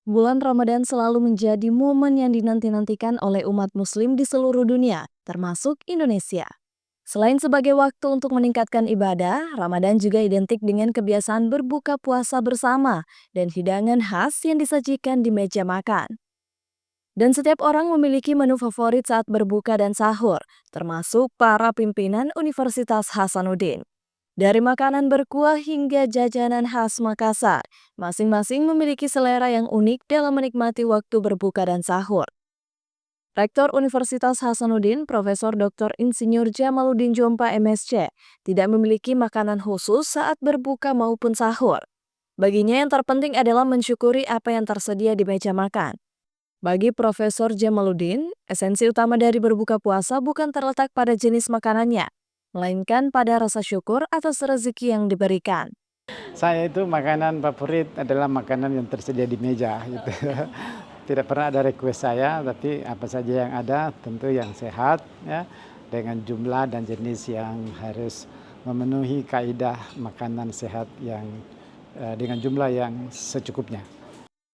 Bulan Ramadan selalu menjadi momen yang dinanti-nantikan oleh umat muslim di seluruh dunia, termasuk Indonesia. Selain sebagai waktu untuk meningkatkan ibadah, Ramadan juga identik dengan kebiasaan berbuka puasa bersama dan hidangan khas yang disajikan di meja makan. Dan setiap orang memiliki menu favorit saat berbuka dan sahur, termasuk para pimpinan Universitas Hasanuddin. Dari makanan berkuah hingga jajanan khas Makassar, masing-masing memiliki selera yang unik dalam menikmati waktu berbuka dan sahur. Rektor Universitas Hasanuddin, Profesor Dr. Insinyur Jamaluddin Jompa MSc, tidak memiliki makanan khusus saat berbuka maupun sahur. Baginya yang terpenting adalah mensyukuri apa yang tersedia di meja makan. Bagi Profesor Jamaluddin, esensi utama dari berbuka puasa bukan terletak pada jenis makanannya, melainkan pada rasa syukur atas rezeki yang diberikan. Saya itu makanan favorit adalah makanan yang tersedia di meja gitu. Tidak pernah ada request saya, tapi apa saja yang ada tentu yang sehat ya, dengan jumlah dan jenis yang harus memenuhi kaidah makanan sehat yang dengan jumlah yang secukupnya.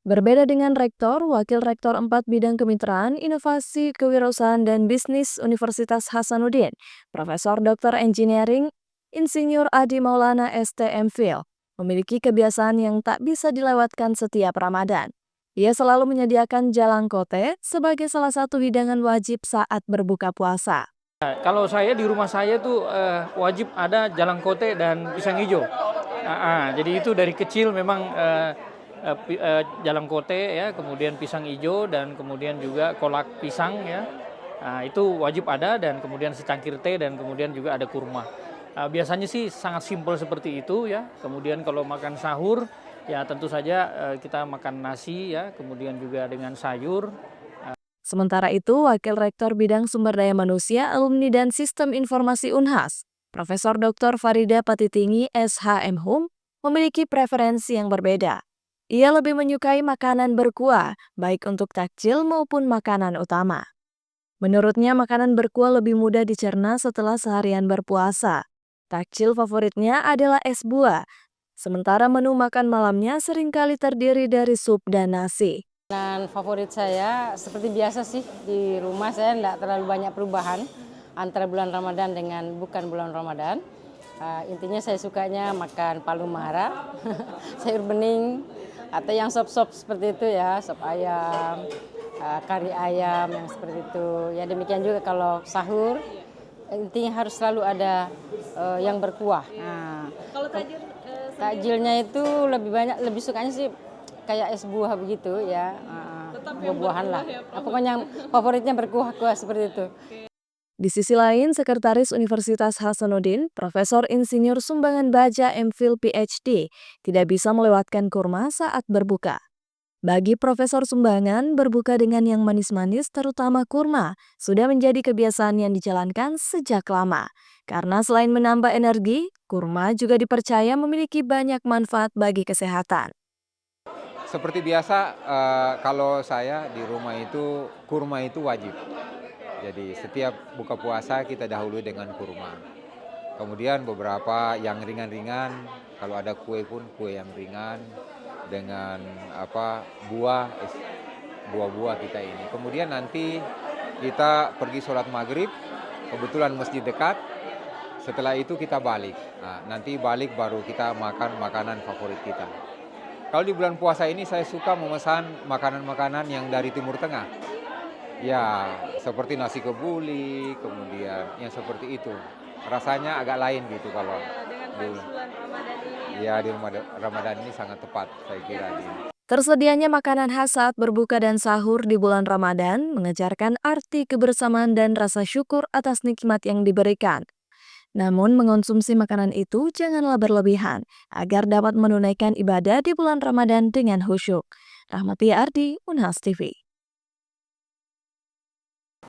Berbeda dengan Rektor, Wakil Rektor 4 Bidang Kemitraan, Inovasi, Kewirausahaan, dan Bisnis Universitas Hasanuddin, Profesor Dr. Engineering, Insinyur Adi Maulana STMFil, memiliki kebiasaan yang tak bisa dilewatkan setiap Ramadan. Ia selalu menyediakan jalangkote sebagai salah satu hidangan wajib saat berbuka puasa. Kalau saya di rumah saya tuh wajib ada jalangkote dan pisang hijau. Jadi itu dari kecil memang jalangkote ya, kemudian pisang hijau dan kemudian juga kolak pisang ya. Itu wajib ada dan kemudian secangkir teh dan kemudian juga ada kurma. Biasanya sih sangat simpel seperti itu ya. Kemudian kalau makan sahur ya tentu saja kita makan nasi ya, kemudian juga dengan sayur. Sementara itu, Wakil Rektor Bidang Sumber Daya Manusia, Alumni dan Sistem Informasi Unhas, Profesor Dr. Farida Patitingi SHM Hum, memiliki preferensi yang berbeda. Ia lebih menyukai makanan berkuah, baik untuk takjil maupun makanan utama. Menurutnya, makanan berkuah lebih mudah dicerna setelah seharian berpuasa. Takjil favoritnya adalah es buah, sementara menu makan malamnya seringkali terdiri dari sup dan nasi. Makanan favorit saya seperti biasa sih, di rumah saya tidak terlalu banyak perubahan antara bulan Ramadan dengan bukan bulan Ramadan. Intinya saya sukanya makan palu mara, sayur bening, atau yang sop-sop seperti itu ya, sop ayam, kari ayam yang seperti itu. Ya demikian juga kalau sahur, intinya harus selalu ada yang berkuah. Kalau takjilnya itu lebih banyak, lebih sukanya sih kayak es buah begitu ya, buah-buahan lah. Pokoknya favoritnya berkuah-kuah seperti itu. Di sisi lain, Sekretaris Universitas Hasanuddin, Profesor Insinyur Sumbangan Baja MPhil PhD, tidak bisa melewatkan kurma saat berbuka. Bagi Profesor Sumbangan, berbuka dengan yang manis-manis terutama kurma sudah menjadi kebiasaan yang dijalankan sejak lama. Karena selain menambah energi, kurma juga dipercaya memiliki banyak manfaat bagi kesehatan. Seperti biasa, kalau saya di rumah itu kurma itu wajib. Jadi setiap buka puasa kita dahului dengan kurma. Kemudian beberapa yang ringan-ringan, kalau ada kue pun kue yang ringan dengan buah-buah kita ini. Kemudian nanti kita pergi sholat maghrib, kebetulan masjid dekat. Setelah itu kita balik. Nanti balik baru kita makan makanan favorit kita. Kalau di bulan puasa ini saya suka memesan makanan-makanan yang dari Timur Tengah. Ya, seperti nasi kebuli, kemudian yang seperti itu. Rasanya agak lain gitu kalau di Ramadan ini sangat tepat saya kira. Tersedianya makanan khas saat berbuka dan sahur di bulan Ramadan mengejarkan arti kebersamaan dan rasa syukur atas nikmat yang diberikan. Namun mengonsumsi makanan itu janganlah berlebihan agar dapat menunaikan ibadah di bulan Ramadan dengan khusyuk. Rahmati Ardi, Unhas TV.